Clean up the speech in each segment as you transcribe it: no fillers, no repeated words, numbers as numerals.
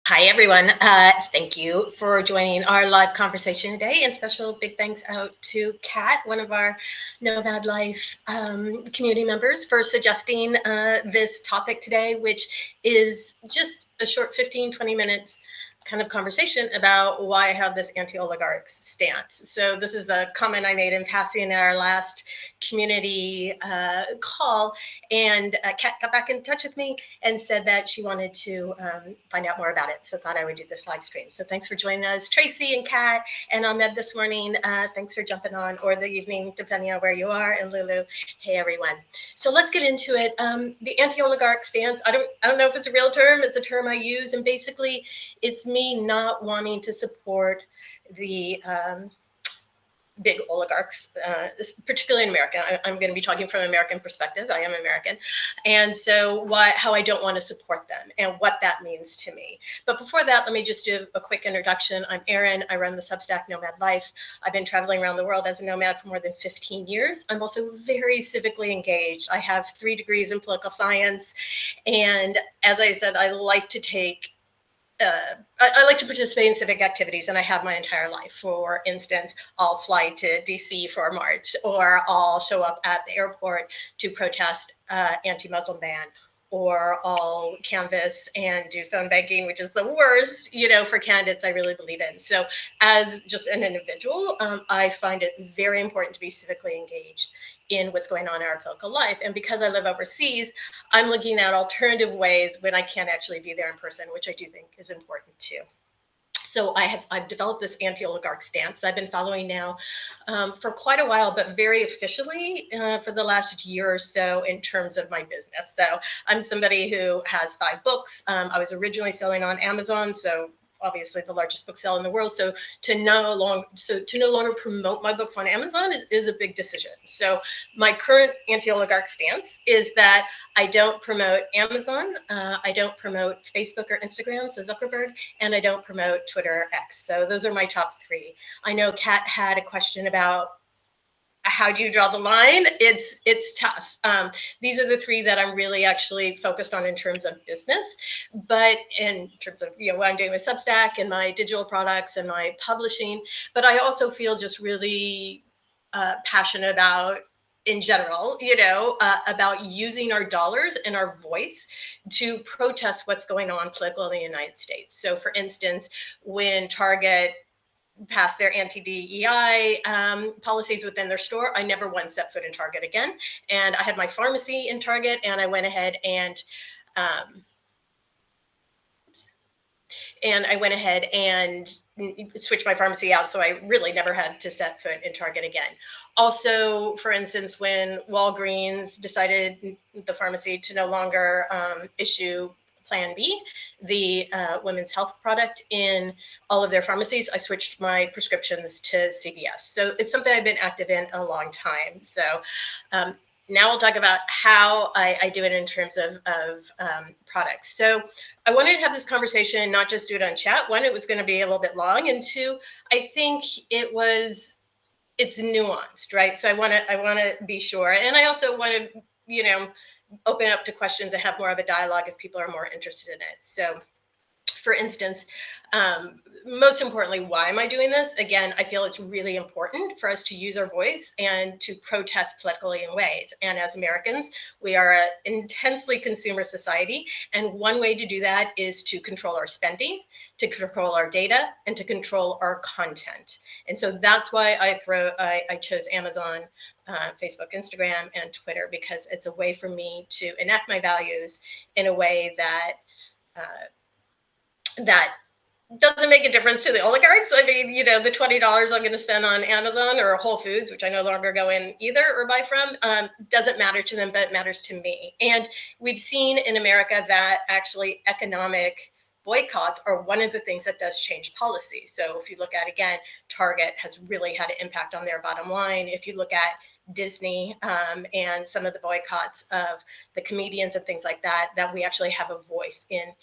Hi, everyone. Thank you for joining our live conversation today. And special big thanks out to Kat, one of our Nomad Life community members, for suggesting this topic today, which is just a short 15-20 minutes kind of conversation about why I have this anti-oligarch stance. So this is a comment I made in passing in our last community call, and Kat got back in touch with me and said that she wanted to find out more about it. So thought I would do this live stream. So thanks for joining us, Tracy and Kat and Ahmed this morning. Thanks for jumping on, or the evening, depending on where you are. And Lulu, hey everyone. So let's get into it. The anti-oligarch stance. I don't know if it's a real term. It's a term I use, and basically, it's me not wanting to support the big oligarchs, particularly in America. I'm going to be talking from an American perspective. I am American. And so how I don't want to support them and what that means to me. But before that, let me just do a quick introduction. I'm Erin. I run the Substack Nomad Life. I've been traveling around the world as a nomad for more than 15 years. I'm also very civically engaged. I have 3 degrees in political science. And as I said, I like to I like to participate in civic activities, and I have my entire life. For instance, I'll fly to DC for a march, or I'll show up at the airport to protest anti-Muslim ban, or I'll canvass and do phone banking, which is the worst, for candidates I really believe in. So as just an individual, I find it very important to be civically engaged in what's going on in our political life. And because I live overseas, I'm looking at alternative ways when I can't actually be there in person, which I do think is important too. So I've developed this anti-oligarch stance I've been following now for quite a while, but very officially for the last year or so in terms of my business. So I'm somebody who has 5 books. I was originally selling on Amazon, so obviously the largest book sale in the world. So to no longer promote my books on Amazon is a big decision. So my current anti-oligarch stance is that I don't promote Amazon, I don't promote Facebook or Instagram, so Zuckerberg, and I don't promote Twitter X. So those are my top 3. I know Kat had a question about how do you draw the line? It's tough. These are the 3 that I'm really actually focused on in terms of business, but in terms of what I'm doing with Substack and my digital products and my publishing. But I also feel just really passionate about, in general, about using our dollars and our voice to protest what's going on politically in the United States. So, for instance, when Target passed their anti-DEI policies within their store, I never once set foot in Target again. And I had my pharmacy in Target, and I went ahead um, and switched my pharmacy out. So I really never had to set foot in Target again. Also, for instance, when Walgreens decided, the pharmacy, to no longer issue Plan B, the women's health product, in all of their pharmacies, I switched my prescriptions to CVS. So it's something I've been active in a long time. So now we'll talk about how I do it in terms of products. So I wanted to have this conversation, not just do it on chat. 1, it was going to be a little bit long, and 2, I think it's nuanced, right? So I want to be sure, and I also want to open up to questions and have more of a dialogue if people are more interested in it. So, for instance, most importantly, why am I doing this? Again, I feel it's really important for us to use our voice and to protest politically in ways. And as Americans, we are an intensely consumer society. And one way to do that is to control our spending, to control our data, and to control our content. And so that's why I chose Amazon, Facebook, Instagram, and Twitter, because it's a way for me to enact my values in a way that doesn't make a difference to the oligarchs. I mean, the $20 I'm going to spend on Amazon or Whole Foods, which I no longer go in either or buy from, doesn't matter to them, but it matters to me. And we've seen in America that actually economic boycotts are one of the things that does change policy. So if you look at, again, Target has really had an impact on their bottom line. If you look at Disney and some of the boycotts of the comedians and things like that, that we actually have a voice in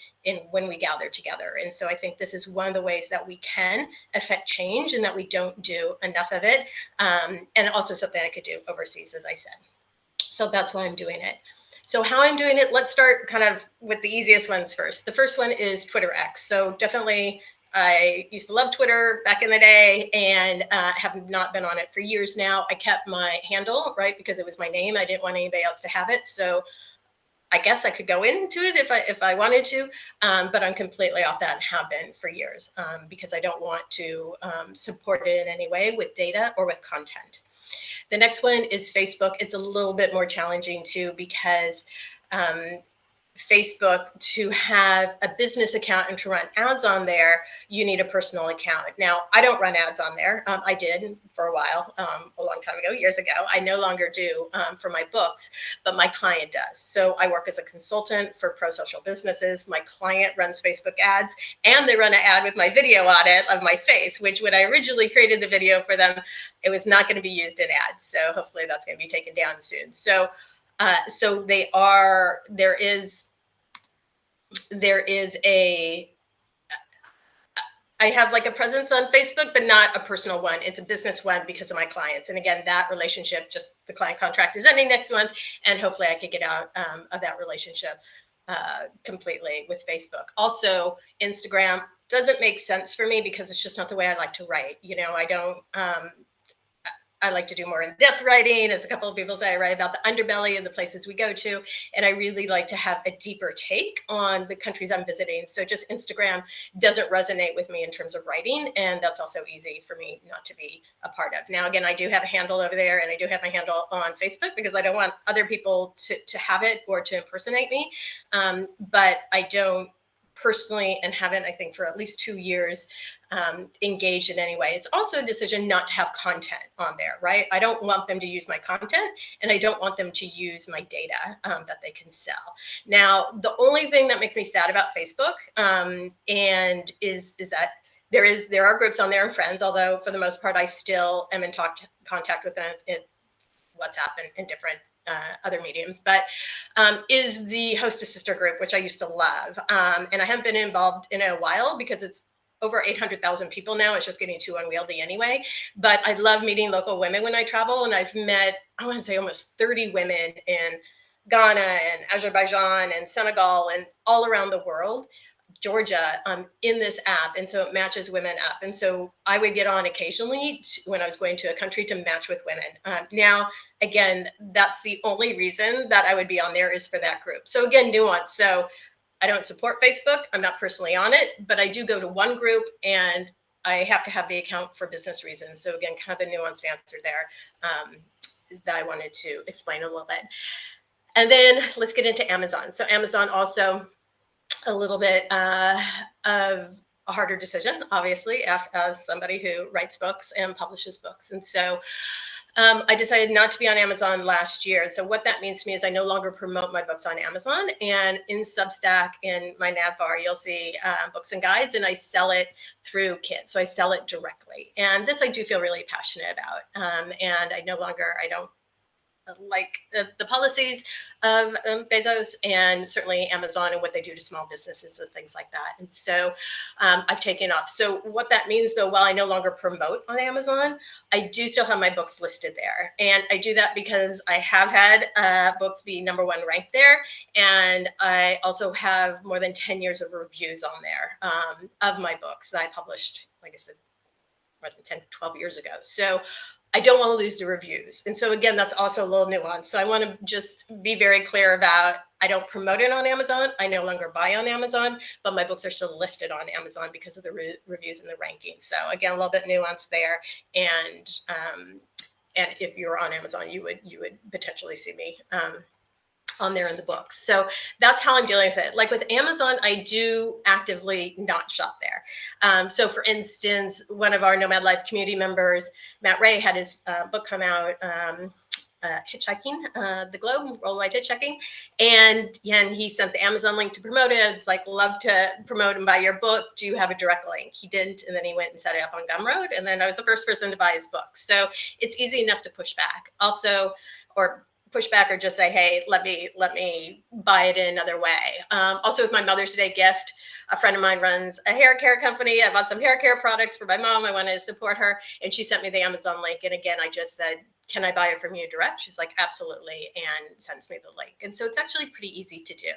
when we gather together. And so I think this is one of the ways that we can affect change, and that we don't do enough of it. And also something I could do overseas, as I said. So that's why I'm doing it. So how I'm doing it, let's start kind of with the easiest ones first. The first one is Twitter X. So definitely I used to love Twitter back in the day and have not been on it for years now. I kept my handle, right, because it was my name. I didn't want anybody else to have it. So I guess I could go into it if I wanted to, but I'm completely off that and have been for years because I don't want to support it in any way with data or with content. The next one is Facebook. It's a little bit more challenging too because Facebook, to have a business account and to run ads on there, you need a personal account. Now, I don't run ads on there. I did for a while, a long time ago, years ago. I no longer do for my books, but my client does. So I work as a consultant for pro-social businesses. My client runs Facebook ads, and they run an ad with my video on it of my face, which when I originally created the video for them, it was not going to be used in ads. So hopefully that's going to be taken down soon. So there is a, I have like a presence on Facebook, but not a personal one. It's a business one because of my clients. And again, that relationship, just the client contract is ending next month. And hopefully I could get out of that relationship completely with Facebook. Also, Instagram doesn't make sense for me because it's just not the way I like to write. You know, I like to do more in-depth writing. As a couple of people say, I write about the underbelly of the places we go to. And I really like to have a deeper take on the countries I'm visiting. So just Instagram doesn't resonate with me in terms of writing. And that's also easy for me not to be a part of. Now, again, I do have a handle over there and I do have my handle on Facebook because I don't want other people to have it or to impersonate me. But I don't personally, and haven't, I think, for at least 2 years, engaged in any way. It's also a decision not to have content on there, right? I don't want them to use my content and I don't want them to use my data that they can sell. Now, the only thing that makes me sad about Facebook and is that there are groups on there and friends, although for the most part, I still am in contact with them in WhatsApp and different other mediums, but is the Host a Sister group, which I used to love. And I haven't been involved in it a while because it's over 800,000 people now. It's just getting too unwieldy anyway. But I love meeting local women when I travel. And I've met, I want to say almost 30 women in Ghana and Azerbaijan and Senegal and all around the world, Georgia, in this app. And so it matches women up. And so I would get on occasionally when I was going to a country to match with women. Now, again, that's the only reason that I would be on there is for that group. So again, nuance. So I don't support Facebook. I'm not personally on it, but I do go to one group and I have to have the account for business reasons. So again, kind of a nuanced answer there that I wanted to explain a little bit. And then let's get into Amazon. So Amazon also a little bit of a harder decision, obviously, as somebody who writes books and publishes books. And so I decided not to be on Amazon last year. So what that means to me is I no longer promote my books on Amazon. And in Substack, in my nav bar, you'll see books and guides, and I sell it through Kit. So I sell it directly. And this I do feel really passionate about. And I don't like the policies of Bezos and certainly Amazon and what they do to small businesses and things like that. And so I've taken off. So what that means, though, while I no longer promote on Amazon, I do still have my books listed there. And I do that because I have had books be #1 ranked there. And I also have more than 10 years of reviews on there of my books that I published, like I said, more than 10, 12 years ago. So I don't want to lose the reviews. And so again, that's also a little nuance. So I want to just be very clear about, I don't promote it on Amazon. I no longer buy on Amazon, but my books are still listed on Amazon because of the reviews and the rankings. So again, a little bit nuance there. And if you're on Amazon, you would potentially see me on there in the books. So that's how I'm dealing with it. Like with Amazon, I do actively not shop there. So for instance, one of our Nomad Life community members, Matt Ray, had his book come out, Hitchhiking the Globe, Worldwide Hitchhiking. And he sent the Amazon link to promote it. It's like, love to promote and buy your book. Do you have a direct link? He didn't. And then he went and set it up on Gumroad. And then I was the first person to buy his book. So it's easy enough to push back. Also, or push back or just say, hey, let me buy it in another way. Also with my Mother's Day gift, a friend of mine runs a hair care company. I bought some hair care products for my mom. I wanted to support her, and she sent me the Amazon link. And again, I just said, can I buy it from you direct? She's like, absolutely, and sends me the link. And so it's actually pretty easy to do.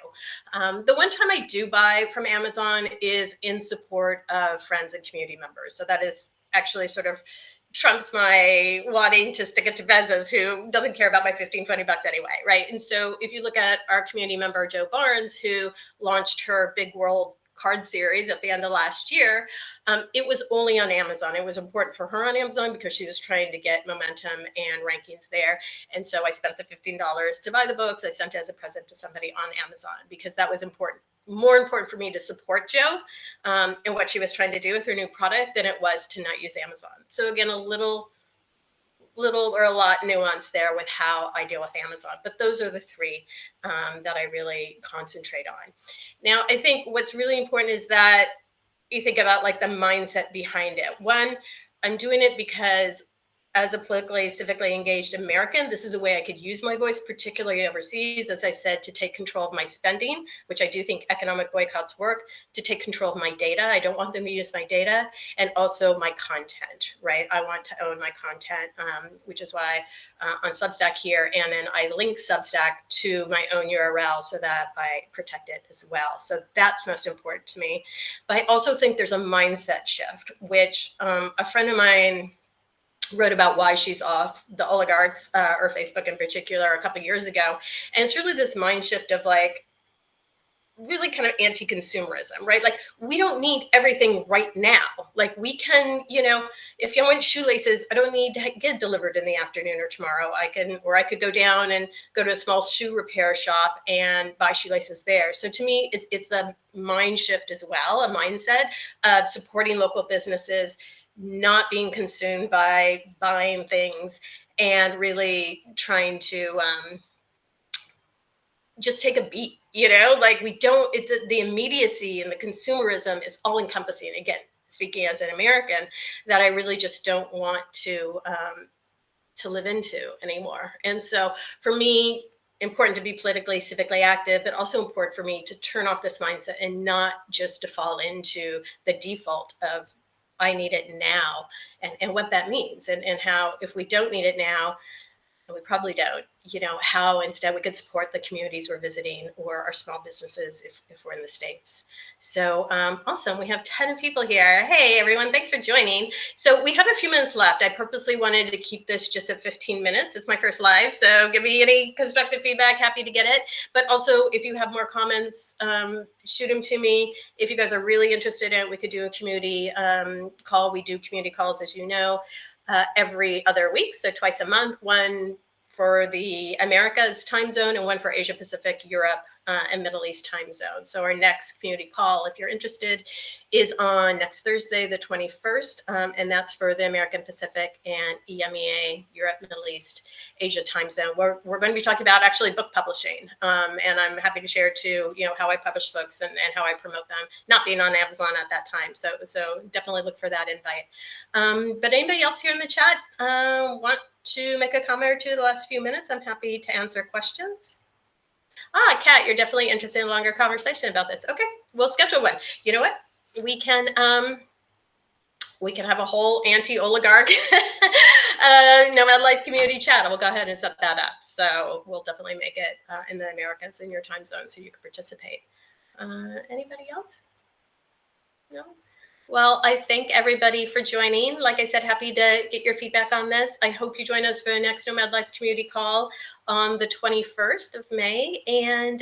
The one time I do buy from Amazon is in support of friends and community members. So that is actually sort of trumps my wanting to stick it to Bezos, who doesn't care about my 15, 20 bucks anyway, right? And so if you look at our community member, Jo Barnes, who launched her Big World card series at the end of last year, it was only on Amazon. It was important for her on Amazon because she was trying to get momentum and rankings there. And so I spent the $15 to buy the books. I sent it as a present to somebody on Amazon because that was important. More important for me to support Jo and what she was trying to do with her new product than it was to not use Amazon. So again, a little or a lot nuance there with how I deal with Amazon, but those are the three that I really concentrate on. Now, I think what's really important is that you think about like the mindset behind it. One, I'm doing it because as a politically, civically engaged American, this is a way I could use my voice, particularly overseas, as I said, to take control of my spending, which I do think economic boycotts work, to take control of my data. I don't want them to use my data, and also my content, right? I want to own my content, which is why on Substack here, and then I link Substack to my own URL so that I protect it as well. So that's most important to me. But I also think there's a mindset shift, which a friend of mine wrote about why she's off the oligarchs or Facebook in particular a couple of years ago. And it's really this mind shift of like, really kind of anti-consumerism, right? Like we don't need everything right now. Like we can, if you want shoelaces, I don't need to get delivered in the afternoon or tomorrow. I could go down and go to a small shoe repair shop and buy shoelaces there. So to me, it's a mind shift as well, a mindset of supporting local businesses, not being consumed by buying things, and really trying to just take a beat, like we don't, it's the immediacy and the consumerism is all encompassing. Again, speaking as an American, that I really just don't want to live into anymore. And so for me, important to be politically, civically active, but also important for me to turn off this mindset and not just to fall into the default of I need it now, and what that means, and how if we don't need it now, and we probably don't, how instead we could support the communities we're visiting or our small businesses if we're in the States. So awesome. We have 10 people here. Hey, everyone. Thanks for joining. So we have a few minutes left. I purposely wanted to keep this just at 15 minutes. It's my first live, so give me any constructive feedback. Happy to get it. But also, if you have more comments, shoot them to me. If you guys are really interested in it, we could do a community call. We do community calls, as you know, every other week, so twice a month, one for the Americas time zone and one for Asia Pacific, Europe, and Middle East time zone. So our next community call, if you're interested, is on next Thursday, the 21st, and that's for the American Pacific and EMEA, Europe, Middle East, Asia time zone. We're going to be talking about actually book publishing, and I'm happy to share too, how I publish books and how I promote them, not being on Amazon at that time. So definitely look for that invite. But anybody else here in the chat want to make a comment or two the last few minutes? I'm happy to answer questions. Kat, you're definitely interested in a longer conversation about this. Okay, we'll schedule one. You know what? We can have a whole anti-oligarch Nomad Life community chat. We'll go ahead and set that up. So we'll definitely make it in the Americans in your time zone so you can participate. Anybody else? No? Well, I thank everybody for joining. Like I said, happy to get your feedback on this. I hope you join us for the next Nomad Life community call on the 21st of May. And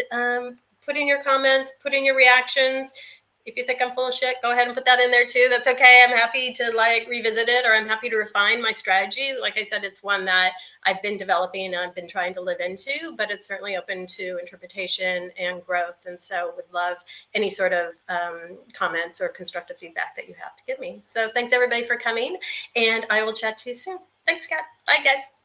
put in your comments, put in your reactions. If you think I'm full of shit, go ahead and put that in there too. That's okay. I'm happy to revisit it, or I'm happy to refine my strategy. Like I said, it's one that I've been developing and I've been trying to live into, but it's certainly open to interpretation and growth. And so would love any sort of comments or constructive feedback that you have to give me. So thanks everybody for coming, and I will chat to you soon. Thanks, Kat. Bye, guys.